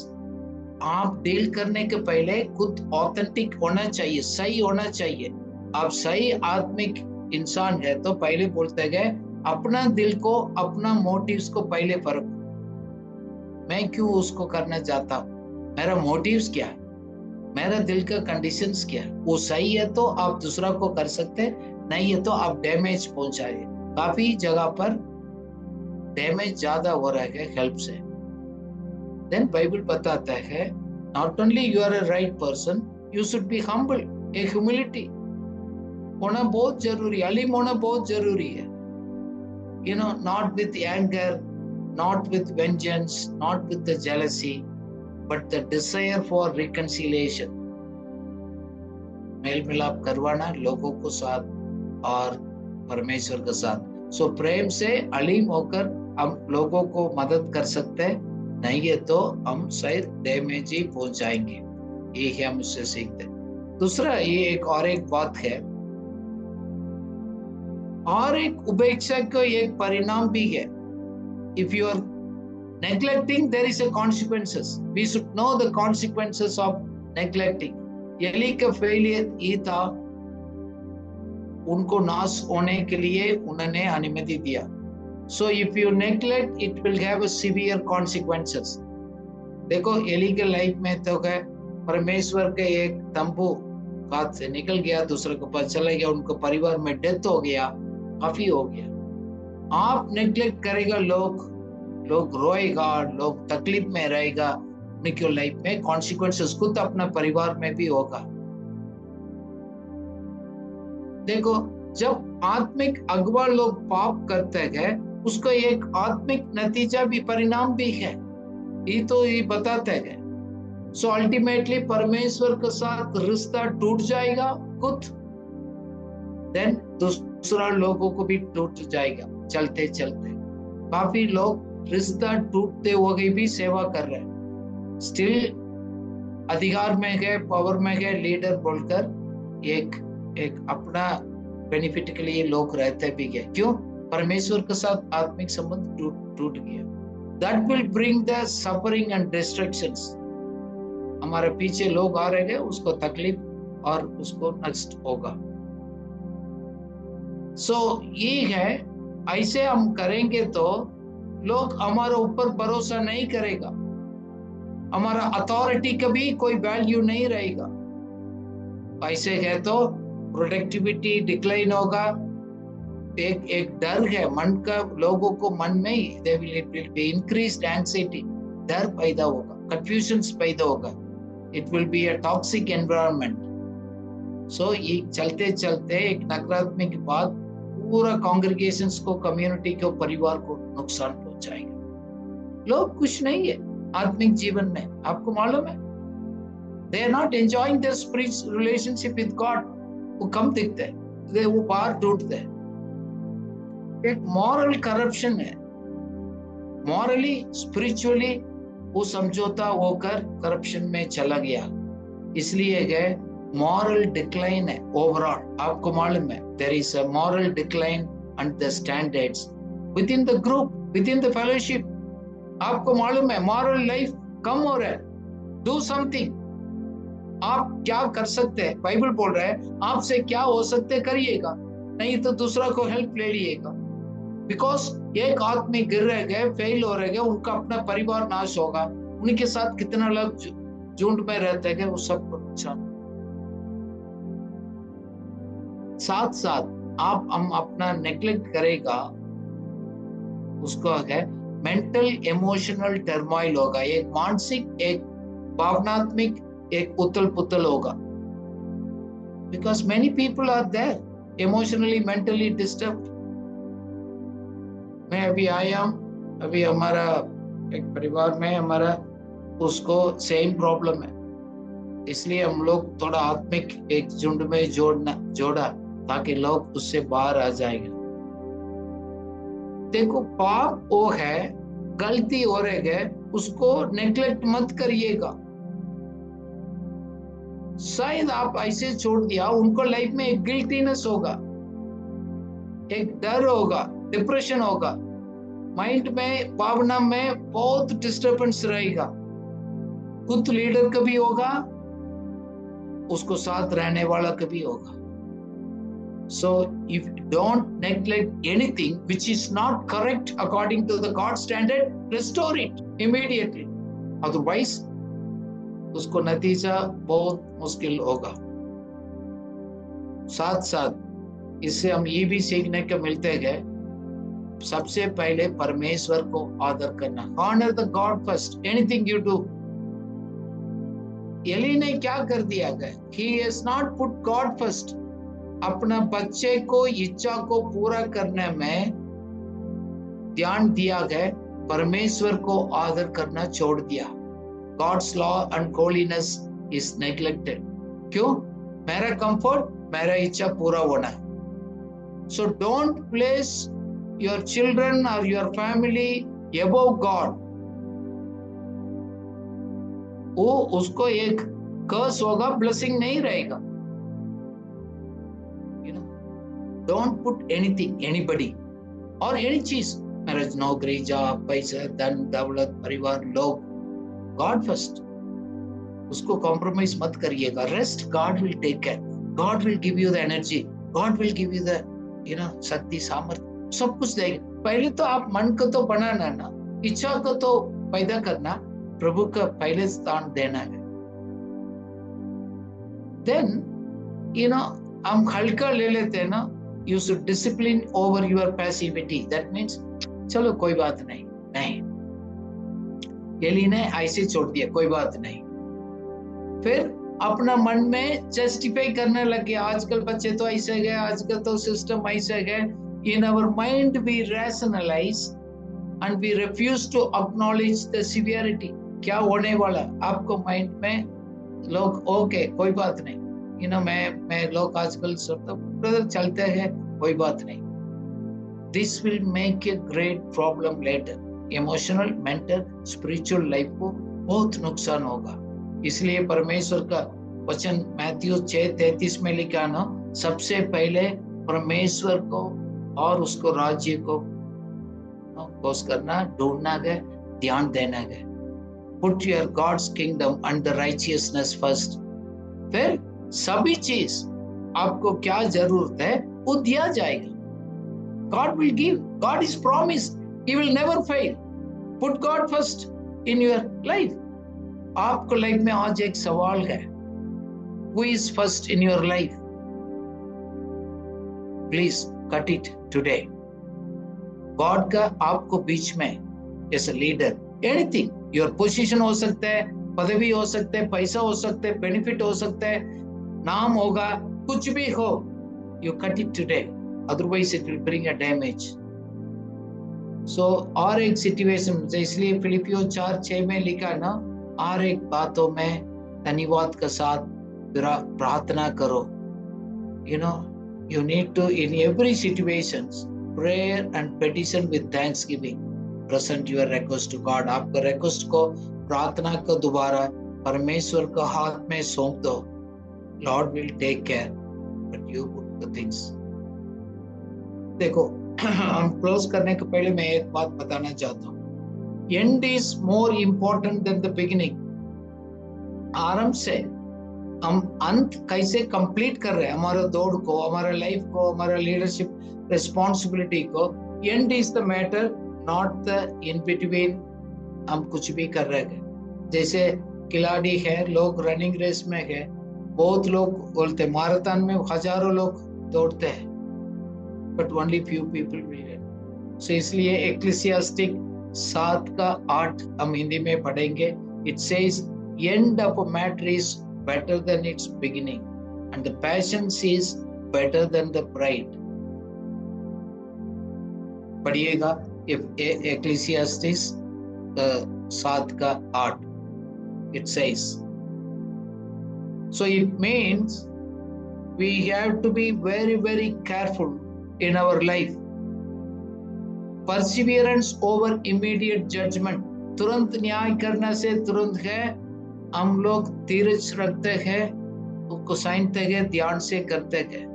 आप डील करने के पहले खुद ऑथेंटिक होना चाहिए, सही होना चाहिए। आप सही आत्मिक इंसान है तो पहले बोलते गए अपना दिल को, अपना मोटिव्स को पहले परखो। मैं क्यों उसको करना चाहता हूँ, मेरा मोटिव्स क्या है, मेरा दिल का कंडीशंस क्या है। वो सही है तो आप दूसरा को कर सकते, नहीं है तो आप डैमेज पहुंचाइए। काफी जगह पर डैमेज ज्यादा हो रहा है हेल्प से। देन बाइबल बताता है not only you are a right person, you should be humble. एक ह्यूमिलिटी होना बहुत जरूरी, अलीम होना बहुत जरूरी है। You know, not with anger, not with vengeance, not with the jealousy, but the desire for reconciliation. मेल मिलाप करवाना लोगों को साथ और परमेश्वर के साथ। सो प्रेम से अलीम होकर हम लोगों को मदद कर सकते हैं, नहीं है तो हम शायद डैमेज ही पहुंचाएंगे। ये हम उससे सीखते हैं। दूसरा ये एक बात है, और एक उपेक्षा का एक परिणाम भी है। If you are neglecting, there is a consequences. We should know the consequences of neglecting. Eli का फेलियर ये था, उनको नाश होने के लिए उन्होंने अनुमति दिया। So if you neglect, it will have a severe consequences. देखो एली के लाइफ में तो क्या, परमेश्वर के एक तंबू हाथ से निकल गया, दूसरे के पास चला गया, उनको परिवार में डेथ हो गया, काफी हो गया। आप नेग्लेक्ट करेगा, लोग रोएगा, लोग तकलीफ में रहेगा, उनकी लाइफ में कॉन्सिक्वेंसेस खुद अपना परिवार में भी होगा। देखो जब आत्मिक अगवा लोग पाप करते हैं, उसका एक आत्मिक नतीजा भी, परिणाम भी है, ये तो ये बताते हैं। सो अल्टीमेटली परमेश्वर के साथ रिश्ता टूट जाएगा खुद, देन दूसरा लोगों को भी टूट जाएगा चलते चलते। काफी लोग रिश्ता टूटते हुए भी सेवा कर रहे हैं, स्टिल अधिकार में गए, पावर में गए, लीडर बोलकर एक अपना बेनिफिट के लिए लोग रहते भी गए। क्यों? परमेश्वर के साथ आत्मिक संबंध टूट गया। That will bring the suffering and distractions. हमारे पीछे लोग आ रहे हैं, उसको तकलीफ और उसको नष्ट होगा। ये है, ऐसे हम करेंगे तो लोग हमारे ऊपर भरोसा नहीं करेगा, हमारा अथॉरिटी का भी कोई वैल्यू नहीं रहेगा। ऐसे है तो प्रोडक्टिविटी डिक्लाइन होगा। एक डर है मन का, लोगों को मन में ही they will be increased anxiety, डर पैदा होगा, कंफ्यूजन्स पैदा होगा, it will be a toxic environment. ये चलते चलते एक नकारात्मक बात पूरा कांग्रेगेशंस को, कम्युनिटी को, परिवार को नुकसान पहुंचाएगा। लोग खुश नहीं है आत्मिक जीवन में, आपको मालूम है। They are not enjoying their spiritual relationship with God. वो कम दिखते हैं, वो बाहर टूटते हैं। एक मॉरल करप्शन है, मॉरली स्पिरिचुअली वो समझौता होकर करप्शन में चला गया, इसलिए गए मॉरल डिक्लाइन है ओवरऑल। आपको मालूम है, there is a moral decline and the standards within the group, within the fellowship. आपको मालूम है मॉरल लाइफ कम हो रहा है। डू समथिंग, आप क्या कर सकते हैं, बाइबल बोल रहा है आपसे क्या हो सकते है करिएगा, नहीं तो दूसरा को हेल्प ले लिएगा। बिकॉज एक आदमी गिर रह गए, फेल हो रहे गए, उनका अपना परिवार नाश होगा, उनके साथ कितना लोग झुंड में रहते हैं, वो सबको नुकसान। साथ साथ आप हम अपना नेग्लेक्ट करेगा, उसको है मेंटल इमोशनल टर्मोइल होगा, एक मानसिक, एक भावनात्मक, एक उथल पुथल होगा। Because many people are there emotionally mentally disturbed. मैं अभी आया हूं, अभी हमारा एक परिवार में हमारा उसको सेम प्रॉब्लम है, इसलिए हम लोग थोड़ा आत्मिक एक झुंड में जोड़ा ताकि लोग उससे बाहर आ जाएंगे। देखो पाप वो है, गलती हो रहे है, उसको नेग्लेक्ट मत करिएगा। शायद आप ऐसे छोड़ दिया, उनको लाइफ में एक गिल्टीनेस होगा, एक डर होगा, डिप्रेशन होगा, माइंड में, भावना में बहुत डिस्टर्बेंस रहेगा। खुद लीडर का भी होगा, उसको साथ रहने वाला का भी होगा। So if you don't neglect anything which is not correct according to the God standard, restore it immediately. Otherwise, उसको नतीजा बहुत मुश्किल होगा। साथ साथ इससे हम ये भी सीखने को मिलते हैं, सबसे पहले परमेश्वर को आदर करना। Honor the God first. Anything you do. Eli ने क्या कर दिया गया? He has not put God first. अपना बच्चे को इच्छा को पूरा करने में ध्यान दिया गया, परमेश्वर को आदर करना छोड़ दिया। God's law and holiness is neglected. क्यों? मेरा कंफर्ट, मेरा इच्छा पूरा होना। So don't place your children or your family above God. वो उसको एक कर्स होगा, ब्लेसिंग नहीं रहेगा। Don't put anything, anybody or any चीज, मैरिज, नौकरी, जॉब, पैसा, धन, दौलत, परिवार, लोग, God first. उसको कॉम्प्रोमाइज मत करिएगा। Rest, God will take care. God will give you the energy. God will give you the, शक्ति, सामर्थ्य, सब कुछ देगा। पहले तो आप मन को तो बनाना ना, इच्छा को तो पैदा करना, प्रभु का पहले स्थान देना है। Then, हम हल्का ले लेते हैं ना, you should discipline over your passivity. That means चलो कोई बात नहीं। एली ने ऐसे छोड़ दिया, कोई बात नहीं। फिर अपना मन में जस्टिफाई करने लगे, आजकल बच्चे तो ऐसे गए, आजकल तो सिस्टम ऐसे गए। In our mind we rationalize and we refuse to acknowledge the severity. क्या होने वाला आपको माइंड में लोग, ओके कोई बात नहीं, मैं लोग आजकल सोचता ब्रदर चलते हैं, कोई बात नहीं। This will make a great problem later. Emotional, mental, spiritual life को बहुत नुकसान होगा। इसलिए परमेश्वर का वचन मैथ्यू 6:33 में लिखा ना, सबसे पहले परमेश्वर को और उसको राज्य को खोज करना, ढूंढना गए, ध्यान देना गए। Put your God's kingdom and the righteousness first. फिर सभी चीज आपको क्या जरूरत है वो दिया जाएगा। God will give. God is promised. He will never fail. Put God first in your life. आपको लाइफ में आज एक सवाल है, Who is first in your life? Please cut it today. God का आपको बीच में as a leader, anything, your position हो सकता है, पदवी हो सकता है, पैसा हो सकता है, बेनिफिट हो सकता है, नाम होगा, कुछ भी हो, you cut it today. Otherwise it will bring a damage. So और एक सिचुएशन, इसलिए फिलिपियो 4:6 में लिखा ना, और एक बातों में धन्यवाद के साथ प्रार्थना करो। You need to in every situations prayer and petition with thanksgiving present your request to God. आपका रिक्वेस्ट को प्रार्थना को दोबारा परमेश्वर के हाथ में सौंप दो। Lord will take care, but you put the things. देखो, हम क्लोज करने के पहले मैं एक बात बताना चाहता हूँ। And is more important then the beginning. आरंभ से हम अंत कैसे कंप्लीट कर रहे हैं, हमारे दौड़ को, हमारे लाइफ को, हमारा लीडरशिप रिस्पॉन्सिबिलिटी को, and is the matter, not the in between. हम कुछ भी कर रहे हैं, जैसे खिलाड़ी है, लोग रनिंग रेस में है, बहुत लोग बोलते मैराथन में हजारों लोग दौड़ते हैं, but only few people will it. So इसलिए Ecclesiastic 7:8 हम हिंदी में पढ़ेंगे। It says, end of a matter is better than its beginning, and the patience is better than the pride. पढ़िएगा Ecclesiastes 7:8. It says, so it means we have to be very, very careful in our life. Perseverance over immediate judgment. तुरंत न्याय करने से तुरंत है, हम लोग धीरज रखते हैं, उसको समझते हैं, ध्यान से करते हैं।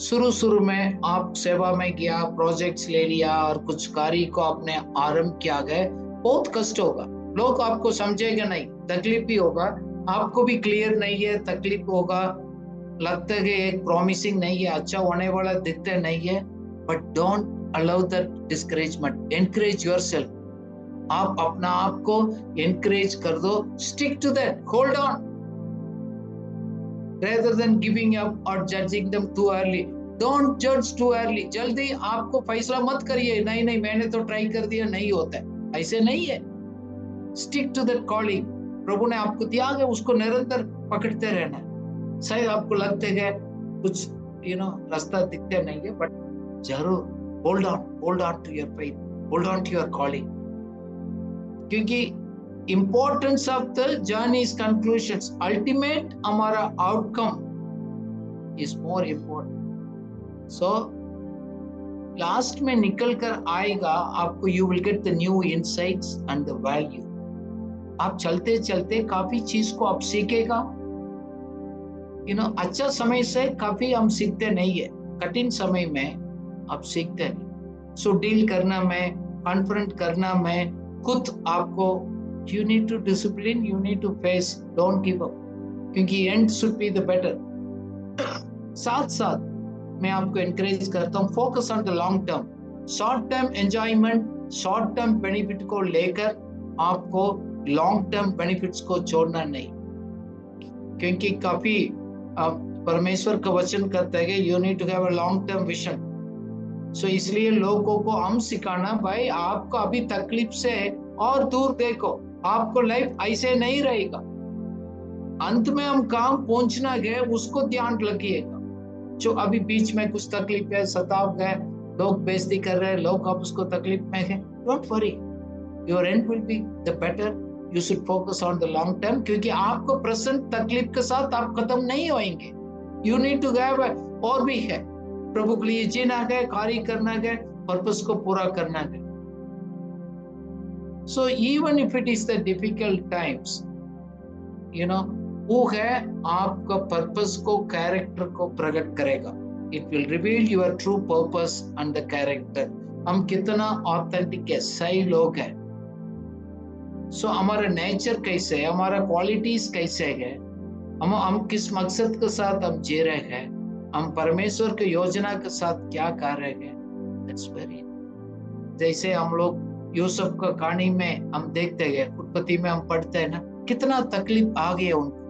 शुरू में आप सेवा में गया, प्रोजेक्ट्स ले लिया और कुछ कार्य को आपने आरंभ किया गया, बहुत कष्ट होगा, लोग आपको समझेगा नहीं, तकलीफ भी होगा, आपको भी क्लियर नहीं है, तकलीफ होगा, लगता है एक प्रॉमिसिंग नहीं है, अच्छा होने वाला दिखता नहीं है, but don't allow that discouragement, encourage yourself. आप अपना आप को एनकरेज कर दो, stick to that, hold on, rather than giving up or judging them too early. Don't judge too early. जल्दी आपको फैसला मत करिए, नहीं मैंने तो ट्राई कर दिया, नहीं होता है, ऐसे नहीं है। Stick to that calling. प्रभु ने आपको दिया है, उसको निरंतर पकड़ते रहना है। शायद आपको लगते है कुछ रास्ता दिखते नहीं है, बट जरूर hold on to your faith, hold on to your calling, क्योंकि importance of the journey's conclusions, ultimate हमारा outcome is more important. So last में निकल कर आएगा आपको, you will get the new insights and the value. आप चलते चलते काफी चीज को आप सीखेगा। अच्छा समय से काफी हम सीखते नहीं है, कठिन समय में आप सीखते नहीं। सो डील करना में, कॉन्फ्रंट करना में, खुद आपको you need to discipline, you need to face, don't give up, क्योंकि end should be the better. साथ साथ मैं आपको encourage करता हूँ, focus on the long term, short term enjoyment, short term benefit को लेकर आपको long term benefits को छोड़ना नहीं, क्योंकि काफी परमेश्वर का वचन कहता है कि you need to have a long term vision. So इसलिए लोगों को हम सिखाना, भाई आपको अभी तकलीफ से और दूर देखो, आपको लाइफ ऐसे नहीं रहेगा, अंत में हम कहाँ पहुंचना गए उसको ध्यान रखिएगा। जो अभी बीच में कुछ तकलीफ है, सताव है, लोग बेइज्जती कर रहे हैं, लोग आप उसको तकलीफ में है, don't worry, your and will be the better, you should focus on the long term, क्योंकि आपको प्रेजेंट तकलीफ के साथ आप खत्म नहीं होंगे। यू नीड टू हैव और भी है, प्रभु के लिए जीना है, कार्य करना है, पर्पस को पूरा करना है। So even if it is the difficult times, you know, वो है आपका पर्पस को, कैरेक्टर को प्रकट करेगा। It will reveal your true purpose and the character. हम कितना ऑथेंटिक है, सही लोग हैं। सो हमारा नेचर कैसे है, हमारा क्वालिटीज कैसे है, हम किस मकसद के साथ हम जी रहे हैं, हम परमेश्वर की योजना के साथ क्या कर रहे हैं। दैट्स वेरी, जैसे हम लोग यूसुफ का कहानी में हम देखते हैं, उत्पत्ति में हम पढ़ते हैं ना, कितना तकलीफ आ गया उनको,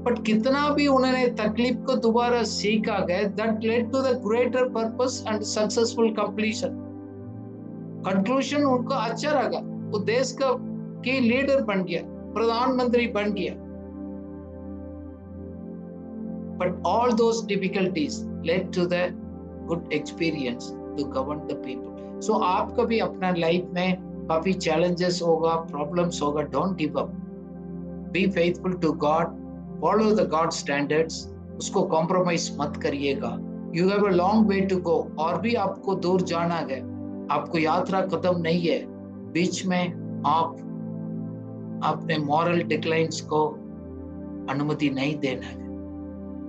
बट कितना भी उन्होंने तकलीफ को दोबारा सीखा गया, that led to the greater purpose and successful completion. Conclusion उनको अच्छा लगा, वो देश का की लीडर बन गया, प्रधानमंत्री बन गया। But all those difficulties led to the good experience to govern the people. So आपका भी अपना लाइफ में काफी challenges होगा, problems होगा, don't give up. Be faithful to God, follow the God standards, उसको compromise मत करिएगा। You have a long way to go, और भी आपको दूर जाना है, आपको यात्रा खत्म नहीं है। बीच में आप अपने moral declines को अनुमति नहीं देना है।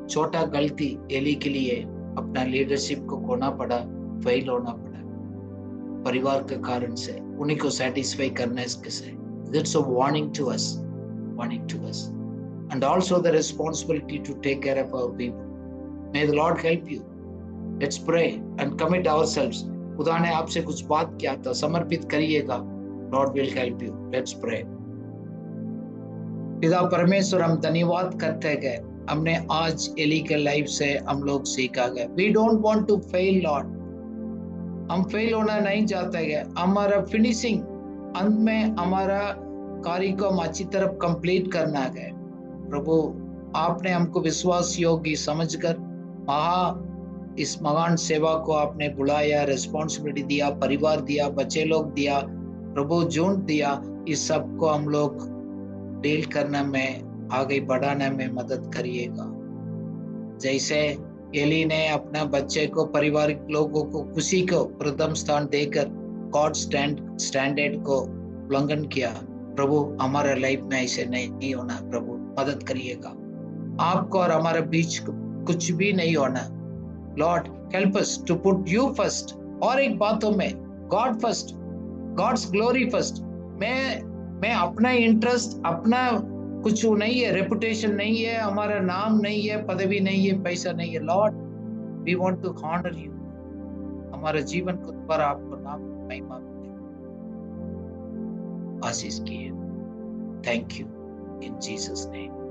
छोटा गलती एली के लिए अपना लीडरशिप को खोना पड़ा, फेल होना पड़ा परिवार के कारण से, उन्हीं को सेटिस्फाई करने से। That's a warning to us, and also the responsibility to take care of our people. May the Lord help you. Let's pray and commit ourselves. खुदा ने आपसे कुछ बात किया था, समर्पित करिएगा। Lord will help you. Let's pray. पिता परमेश्वर, हम धन्यवाद करते गए, हमने आज एली के लाइफ से हम लोग सीखा गया। We don't want to fail, Lord. हम फेल होना नहीं चाहते हैं। हमारा फिनिशिंग, अंत में हमारा कार्य को हम अच्छी तरफ कंप्लीट करना है। प्रभु, आपने हमको विश्वास योग्य समझकर इस महान सेवा को आपने बुलाया, रिस्पॉन्सिबिलिटी दिया, परिवार दिया, बच्चे लोग दिया, प्रभु झुंड दिया। इस सब को हम लोग डील करने में, आगे बढ़ाने में मदद करिएगा। जैसे एली ने अपना बच्चे को, पारिवारिक लोगों को, खुशी को प्रथम स्थान देकर गॉड स्टैंडर्ड को उल्लंघन किया, प्रभु हमारे लाइफ में ऐसे नहीं होना। प्रभु मदद करिएगा, आपको और हमारे बीच कुछ भी नहीं होना। Lord help us to put you first, और एक बातों में God first, God's glory first. मैं अपना इंटरेस्ट, अपना कुछ नहीं है, रेपुटेशन नहीं है, हमारा नाम नहीं है, पदवी नहीं है, पैसा नहीं है। Lord, we want to honour you. हमारे जीवन को दोबारा आपको नाम महिमा आशीष किए। Thank you in Jesus name.